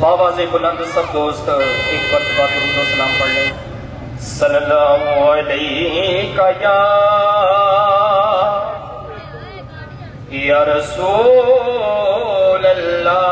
बाबा से बुलंद सब दोस्त एक मरतबा दुरूद व सलाम पढ़ लें। सल्लल्लाहु अलैका या रसूल अल्लाह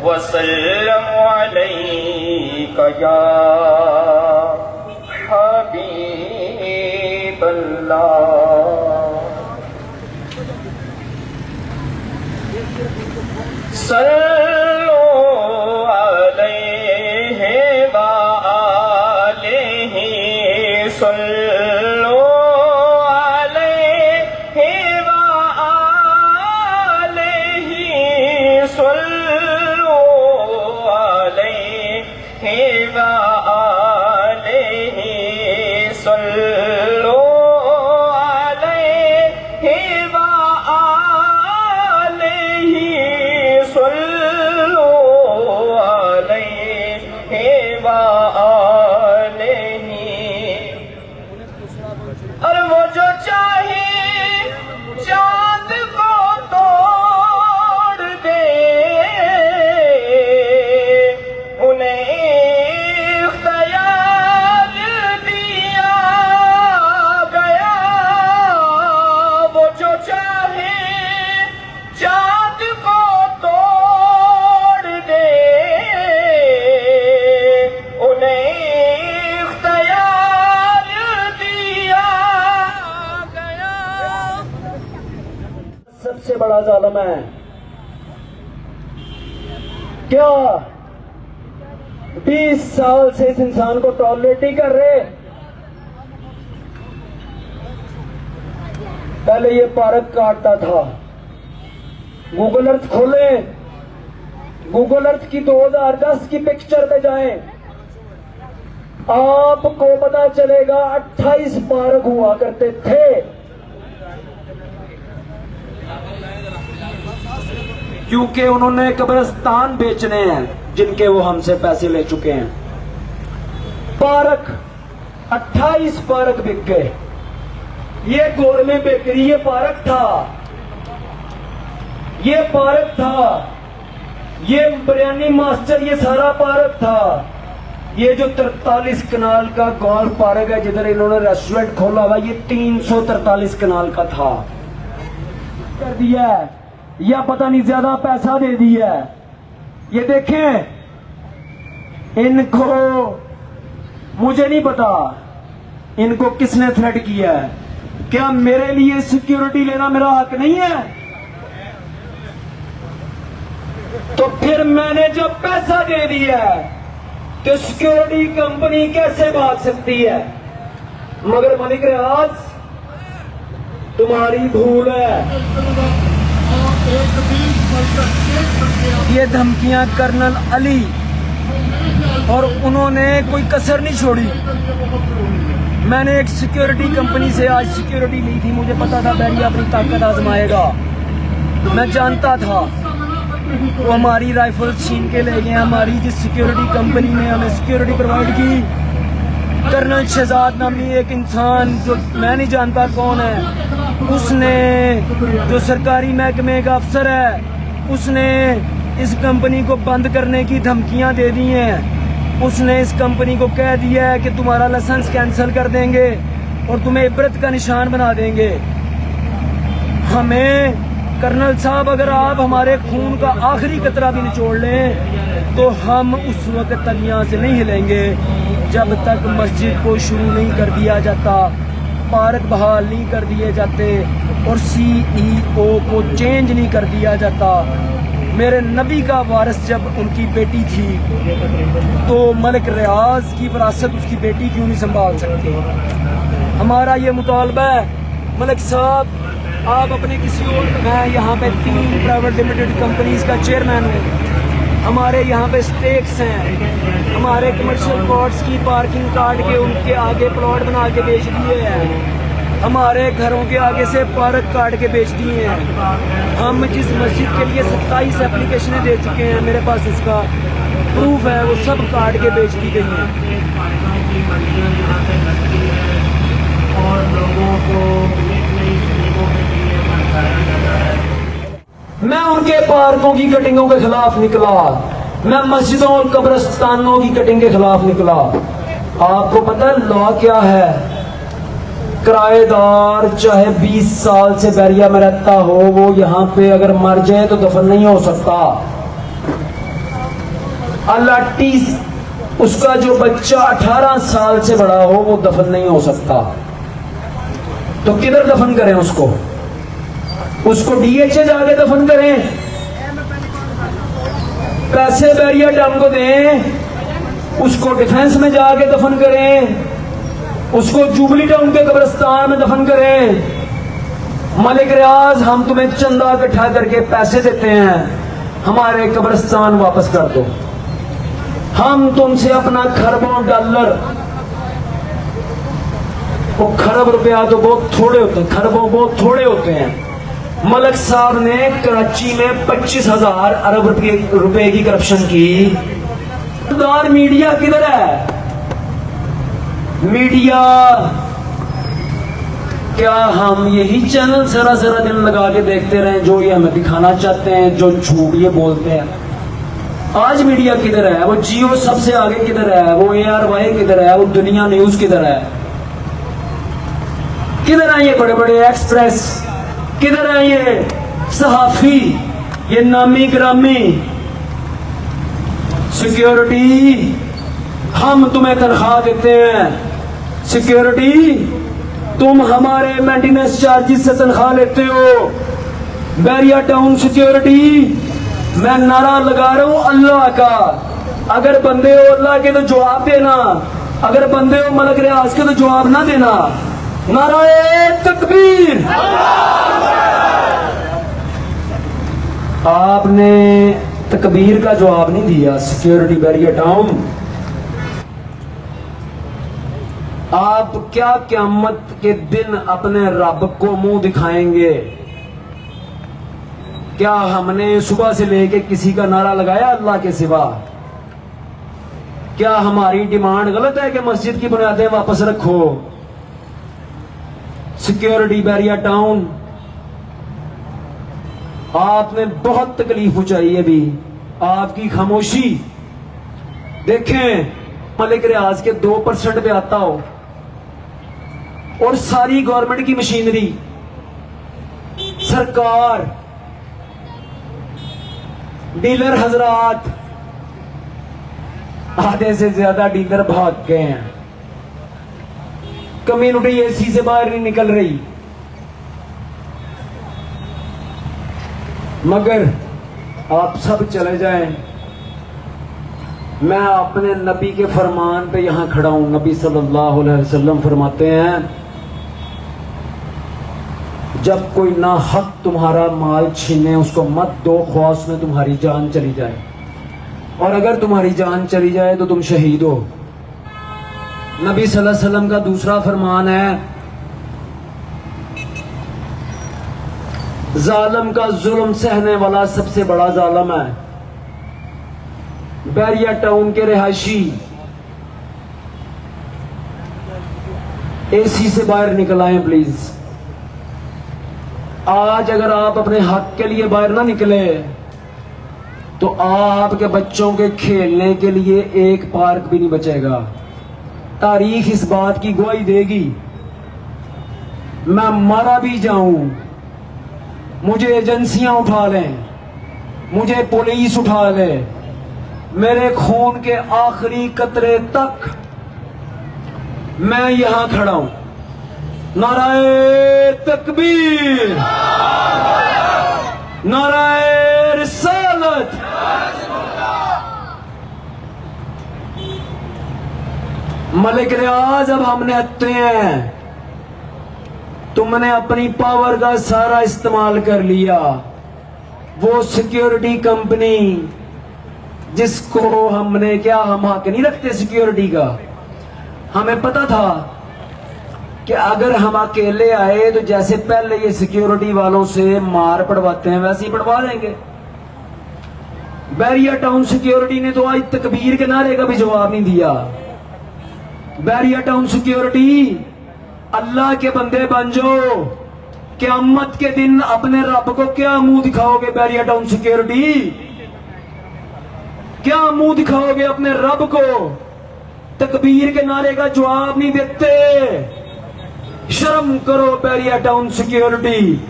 व सल्लम अलैका या हबीब अल्लाह। सल्लु अलैहि व आलिहि सल्लु अलैहि व आलिहि सल्लु अलैहि व आलिहि सल्लु अलैहि व आलिहि सल्लु अलैहि व आलिहि। और वो जो चाहे चांद को तोड़ दे उन्हें इख्तियार दिया गया। वो जो चाहे चांद को तोड़ दे उन्हें इख्तियार दिया गया। सबसे बड़ा जालिम है क्या 20 साल से इस इंसान को टॉलरेट ही कर रहे। पहले ये पार्क काटता था। गूगल अर्थ खोलें, गूगल अर्थ की 2010 की पिक्चर पे जाएं, आपको पता चलेगा 28 पार्क हुआ करते थे। क्योंकि उन्होंने कब्रिस्तान बेचने हैं जिनके वो हमसे पैसे ले चुके हैं। पार्क 28 पार्क बिक गए। ये गोरमे बेकरी ये पार्क था, ये पार्क था, ये बिरयानी मास्टर ये सारा पार्क था। ये जो 43 कनाल का गोल्फ पार्क है जिधर इन्होंने रेस्टोरेंट खोला हुआ ये 343 कनाल का था। कर दिया है या पता नहीं ज्यादा पैसा दे दिया है। ये देखें, इनको मुझे नहीं पता इनको किसने थ्रेट किया है। क्या मेरे लिए सिक्योरिटी लेना मेरा हक नहीं है? तो फिर मैंने जब पैसा दे दिया है तो सिक्योरिटी कंपनी कैसे भाग सकती है? मगर मलिक रियाज तुम्हारी भूल है। ये धमकियां कर्नल अली और उन्होंने कोई कसर नहीं छोड़ी। मैंने एक सिक्योरिटी कंपनी से आज सिक्योरिटी ली थी। मुझे पता था बैरी अपनी ताकत आजमाएगा। मैं जानता था वो हमारी राइफल छीन के ले गए। हमारी जिस सिक्योरिटी कंपनी ने हमें सिक्योरिटी प्रोवाइड की, कर्नल शहजाद नामी एक इंसान जो मैं नहीं जानता कौन है, उसने जो सरकारी महकमे का अफसर है उसने इस कंपनी को बंद करने की धमकियां दे दी हैं। उसने इस कंपनी को कह दिया है कि तुम्हारा लाइसेंस कैंसिल कर देंगे और तुम्हें इबरत का निशान बना देंगे। हमें कर्नल साहब अगर आप हमारे खून का आखिरी कतरा भी निचोड़ लें तो हम उस वक्त तक यहाँ से नहीं हिलेंगे जब तक मस्जिद को शुरू नहीं कर दिया जाता, पार्क बहाल नहीं कर दिए जाते और CEO को चेंज नहीं कर दिया जाता। मेरे नबी का वारिस जब उनकी बेटी थी तो मलिक रियाज की विरासत उसकी बेटी क्यों नहीं संभाल सकती? हमारा ये मुतालबा है मलिक साहब आप अपने किसी और, मैं यहाँ पे 3 प्राइवेट लिमिटेड कंपनीज का चेयरमैन हूँ। हमारे यहाँ पे स्टेक्स हैं, हमारे कमर्शियल प्लॉट्स की पार्किंग काट के उनके आगे प्लॉट बना के बेच दिए हैं, हमारे घरों के आगे से पार्क काट के बेच दिए हैं। हम जिस मस्जिद के लिए 27 एप्लीकेशनें दे चुके हैं, मेरे पास उसका प्रूफ है, वो सब काट के बेच दी गई हैं। और लोगों को नई स्कीमों के लिए भड़काया जा रहा है। मैं उनके पार्कों की कटिंगों के खिलाफ निकला, मैं मस्जिदों और कब्रिस्तानों की कटिंग के खिलाफ निकला। आपको पता है लॉ क्या है? किराएदार चाहे 20 साल से बैरिया में रहता हो, वो यहाँ पे अगर मर जाए तो दफन नहीं हो सकता। अलाटी उसका जो बच्चा 18 साल से बड़ा हो, वो दफन नहीं हो सकता। तो किधर दफन करें उसको? उसको डीएचए जाके दफन करें? पैसे बैरिया डैम को दें? उसको डिफेंस में जाके दफन करें? उसको जुबली टाउन के कब्रिस्तान में दफन करें? मलिक रियाज, हम तुम्हें चंदा इकट्ठा करके पैसे देते हैं, हमारे कब्रिस्तान वापस कर दो। हम तुमसे अपना खरबों डॉलर, वो खरब रुपया तो बहुत थोड़े होते हैं, खरबों बहुत थोड़े होते हैं। मलिक साहब ने कराची में 25,000 अरब रुपए की करप्शन की। मीडिया किधर है? मीडिया क्या हम यही चैनल सारा दिन लगा के देखते रहें जो ये हमें दिखाना चाहते हैं, जो झूठ ये बोलते हैं? आज मीडिया किधर है? वो जियो सबसे आगे किधर है? वो ARY किधर है? वो दुनिया न्यूज किधर है? किधर है ये बड़े बड़े एक्सप्रेस? किधर है ये सहाफी, ये नामी ग्रामी? सिक्योरिटी, हम तुम्हें तनख्वाह देते हैं। सिक्योरिटी, तुम हमारे मेंटेनेंस चार्जेस से तनख्वाह लेते हो। बैरिया टाउन सिक्योरिटी, मैं नारा लगा रहा हूं अल्लाह का। अगर बंदे हो अल्लाह के तो जवाब देना, अगर बंदे हो मलिक रियाज के तो जवाब ना देना। नाराए तकबीर। आपने तकबीर का जवाब नहीं दिया। सिक्योरिटी बैरिया टाउन, आप क्या क़यामत के दिन अपने रब को मुंह दिखाएंगे? क्या हमने सुबह से लेके किसी का नारा लगाया अल्लाह के सिवा? क्या हमारी डिमांड गलत है कि मस्जिद की बुनियादें वापस रखो? सिक्योरिटी बैरिया टाउन, आपने बहुत तकलीफ उठाई है। भी आपकी खामोशी देखें, मलिक रियाज के 2% पे आता हो और सारी गवर्नमेंट की मशीनरी, सरकार, डीलर हजरात, आधे से ज्यादा डीलर भाग गए हैं। कम्युनिटी एसी से बाहर नहीं निकल रही। मगर आप सब चले जाएं, मैं अपने नबी के फरमान पे यहां खड़ा हूं। नबी सल्लल्लाहु अलैहि वसल्लम फरमाते हैं, जब कोई ना हक तुम्हारा माल छीने उसको मत दो, ख्वाह उसमें तुम्हारी जान चली जाए, और अगर तुम्हारी जान चली जाए तो तुम शहीद हो। नबी सल्लल्लाहु अलैहि वसल्लम का दूसरा फरमान है, जालिम का जुल्म सहने वाला सबसे बड़ा जालिम है। बैरिया टाउन के रिहायशी एसी से बाहर निकल आए प्लीज। आज अगर आप अपने हक के लिए बाहर ना निकले तो आपके बच्चों के खेलने के लिए एक पार्क भी नहीं बचेगा। तारीख इस बात की गवाही देगी। मैं मारा भी जाऊं, मुझे एजेंसियां उठा लें, मुझे पुलिस उठा ले, मेरे खून के आखिरी कतरे तक मैं यहां खड़ा हूं। नाराए तकबीर, नाराए रिसालत। मलिक रियाज, अब हमने हत्ते हैं। तुमने अपनी पावर का सारा इस्तेमाल कर लिया। वो सिक्योरिटी कंपनी जिसको हमने क्या, हम हक नहीं रखते सिक्योरिटी का। हमें पता था कि अगर हम अकेले आए तो जैसे पहले ये सिक्योरिटी वालों से मार पड़वाते हैं वैसे ही पड़वा लेंगे। बैरिया टाउन सिक्योरिटी ने तो आज तकबीर के नारे का भी जवाब नहीं दिया। बैरिया टाउन सिक्योरिटी, अल्लाह के बंदे बन जाओ, क़यामत के दिन अपने रब को क्या मुंह दिखाओगे? बैरिया टाउन सिक्योरिटी क्या मुंह दिखाओगे अपने रब को? तकबीर के नारे का जवाब नहीं देते। शर्म करो Bairia town security.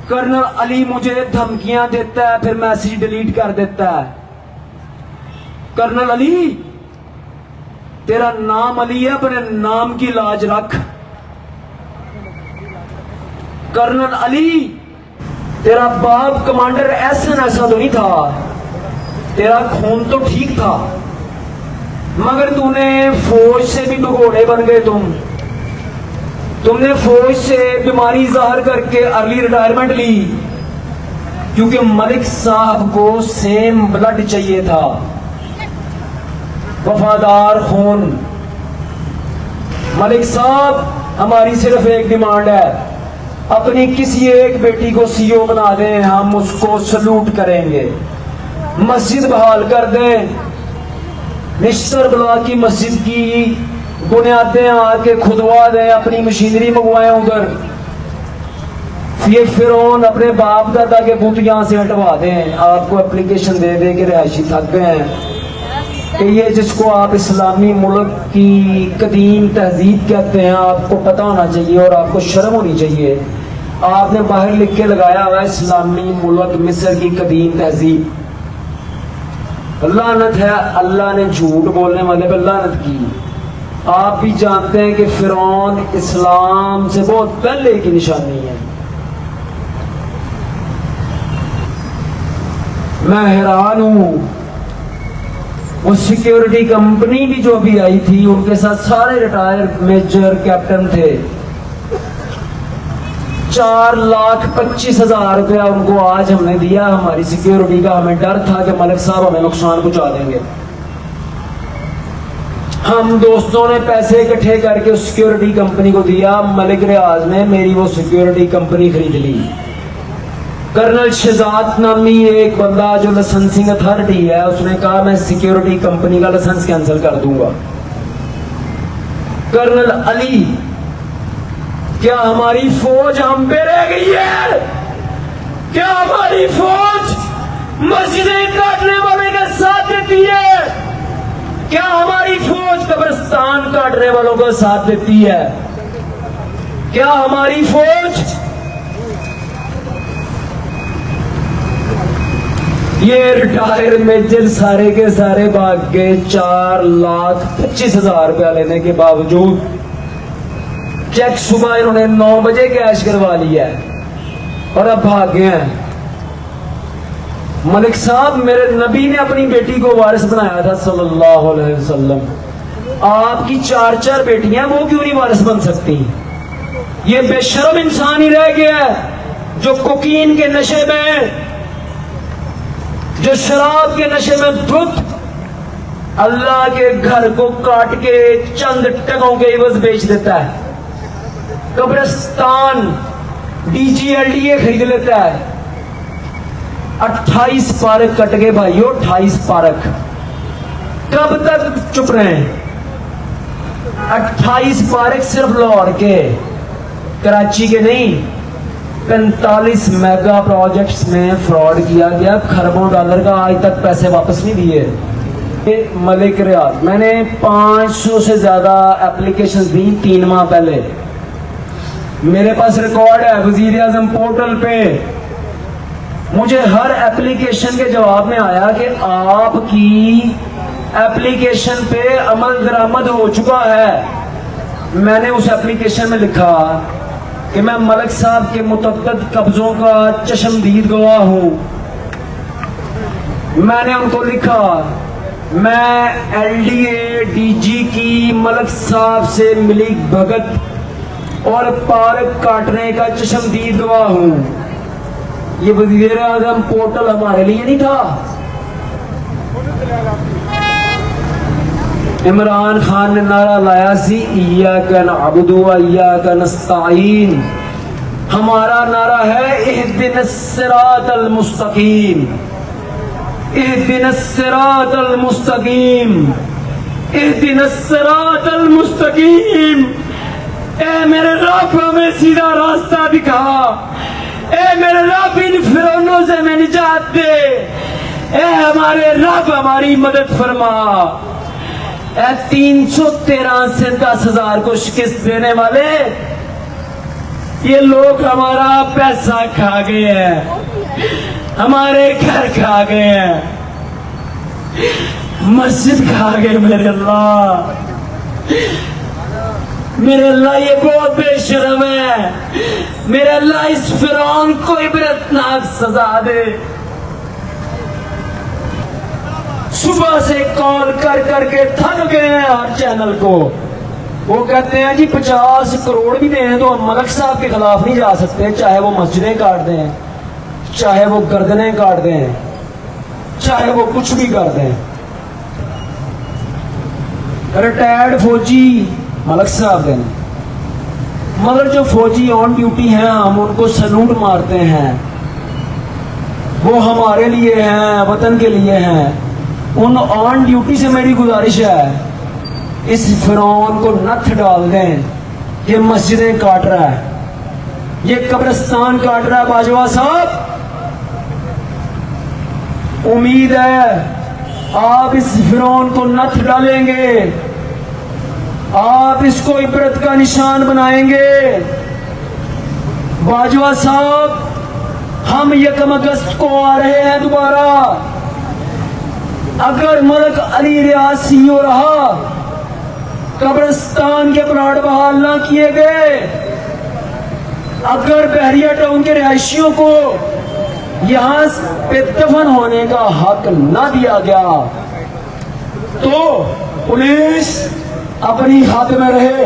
Colonel Ali मुझे धमकियां देता है, फिर मैसेज डिलीट कर देता है। कर्नल अली, तेरा नाम अली है, अपने नाम की लाज रख। कर्नल अली, तेरा बाप कमांडर एहसन ऐसा तो नहीं था, तेरा खून तो ठीक था, मगर तूने फौज से भी भगोड़े बन गए। तुमने फौज से बीमारी जाहिर करके अर्ली रिटायरमेंट ली, क्योंकि मलिक साहब को सेम ब्लड चाहिए था, वफादार खून। मलिक साहब, हमारी सिर्फ एक डिमांड है, अपनी किसी एक बेटी को सीओ बना दें, हम उसको सल्यूट करेंगे। मस्जिद बहाल कर दें, निश्तर ब्लॉक की मस्जिद की बुनियादें आके खुदवा दें, अपनी मशीनरी मंगवाएं उधर। ये फिरौन अपने बाप दादा के बुत यहां से हटवा दें। आपको एप्लीकेशन दे दे के रहायशी थक गए हैं कि ये जिसको आप इस्लामी मुल्क की कदीम तहजीब कहते हैं, आपको पता होना चाहिए और आपको शर्म होनी चाहिए। आपने बाहर लिख के लगाया हुआ इस्लामी मुल्क मिस्र की कदीम तहजीब। लानत है, अल्लाह ने झूठ बोलने वाले पर लानत की। आप भी जानते हैं कि फिरौन इस्लाम से बहुत पहले की निशानी है। मैं हैरान हूं, वो सिक्योरिटी कंपनी भी जो अभी आई थी, उनके साथ सारे रिटायर्ड मेजर कैप्टन थे। 4,25,000 रुपया उनको आज हमने दिया हमारी सिक्योरिटी का। हमें डर था कि मलिक साहब हमें नुकसान पहुंचा देंगे। हम दोस्तों ने पैसे इकट्ठे करके उस सिक्योरिटी कंपनी को दिया। मलिक रियाज ने मेरी वो सिक्योरिटी कंपनी खरीद ली। कर्नल शहजाद नामी एक बंदा जो लाइसेंसिंग अथॉरिटी है, उसने कहा मैं सिक्योरिटी कंपनी का लाइसेंस कैंसिल कर दूंगा। कर्नल अली, क्या हमारी फौज हम पे रह गई है? क्या हमारी फौज मस्जिदें काटने वाले का साथ देती है? क्या हमारी फौज कब्रिस्तान काटने वालों का साथ देती है? क्या हमारी फौज ये रिटायर मेजर सारे के सारे भाग गए 4,25,000 रुपया लेने के बावजूद। चेक सुबह इन्होंने 9 बजे कैश करवा लिया है और अब भाग गए हैं। मलिक साहब, मेरे नबी ने अपनी बेटी को वारिस बनाया था सल्लल्लाहु अलैहि वसल्लम। आपकी 4 बेटियां, वो क्यों नहीं वारिस बन सकती? ये बेशर्म इंसान ही रह गया है जो कोकीन के नशे में, जो शराब के नशे में धुत अल्लाह के घर को काट के चंद टकों के एवज बेच देता है। कब्रिस्तान DGLDA खरीद लेता है। 28 पार्क कट गए भाइयों, 28 पार्क। कब तक चुप रहे? 28 पार्क सिर्फ लाहौर के, कराची के नहीं। 45 मेगा प्रोजेक्ट्स में फ्रॉड किया गया, खरबों डॉलर का आज तक पैसे वापस नहीं दिए। मलिक रियाज, मैंने 500 से ज्यादा एप्लीकेशन दी 3 माह पहले। मेरे पास रिकॉर्ड है वजीर आजम पोर्टल पे। मुझे हर एप्लीकेशन के जवाब में आया कि आपकी एप्लीकेशन पे अमल दरामद हो चुका है। मैंने उस एप्लीकेशन में लिखा कि मैं मलिक साहब के मुतअद्दिद कब्जों का चश्मदीद गवाह हूं। मैंने उनको लिखा, मैं LDA DG की मलिक साहब से मिली भगत और पार्क काटने का चश्मदीद गवाह हूं। ये वज़ीर आज़म पोर्टल हमारे लिए नहीं था, इमरान खान ने नारा लाया सी इय्याका नअबुदु व इय्याका नस्तईन। हमारा नारा है इहदिनस सिरातल मुस्तकीम, इहदिनस सिरातल मुस्तकीम, इहदिनस सिरातल मुस्तकीम। ए मेरे रब हमें सीधा रास्ता दिखा, ए मेरे रब इन फिरौनों से हमें निजात दे, ए हमारे रब हमारी मदद फरमा। 313 से 10,000 को शिकस्त देने वाले ये लोग हमारा पैसा खा गए हैं, हमारे घर खा गए हैं, मस्जिद खा गए। मेरे अल्लाह, मेरे अल्लाह ये बहुत बेशरम है। मेरे अल्लाह इस फिरौन को इबरतनाक सजा दे। सुबह से कॉल कर करके थक गए हैं हर चैनल को। वो कहते हैं जी 50 करोड़ भी दें तो हम मलक साहब के खिलाफ नहीं जा सकते, चाहे वो मस्जिदें काट दें, चाहे वो गर्दनें काट दें, चाहे वो कुछ भी कर दें। रिटायर्ड फौजी मलक साहब दें, मगर जो फौजी ऑन ड्यूटी हैं हम उनको सैल्यूट मारते हैं, वो हमारे लिए हैं, वतन के लिए हैं। उन ऑन ड्यूटी से मेरी गुजारिश है इस फिरौन को नथ डाल दें। ये मस्जिदें काट रहा है, ये कब्रिस्तान काट रहा है। बाजवा साहब, उम्मीद है आप इस फिरौन को नथ डालेंगे, आप इसको इबरत का निशान बनाएंगे। बाजवा साहब, हम 1 अगस्त को आ रहे हैं दोबारा। अगर मलक अली रियाज सीईओ रहा, कब्रिस्तान के प्लाट बहाल ना किए गए, अगर बहरिया टाउन के रिहायशियों को यहां पे दफन होने का हक ना दिया गया, तो पुलिस अपनी हद में रहे।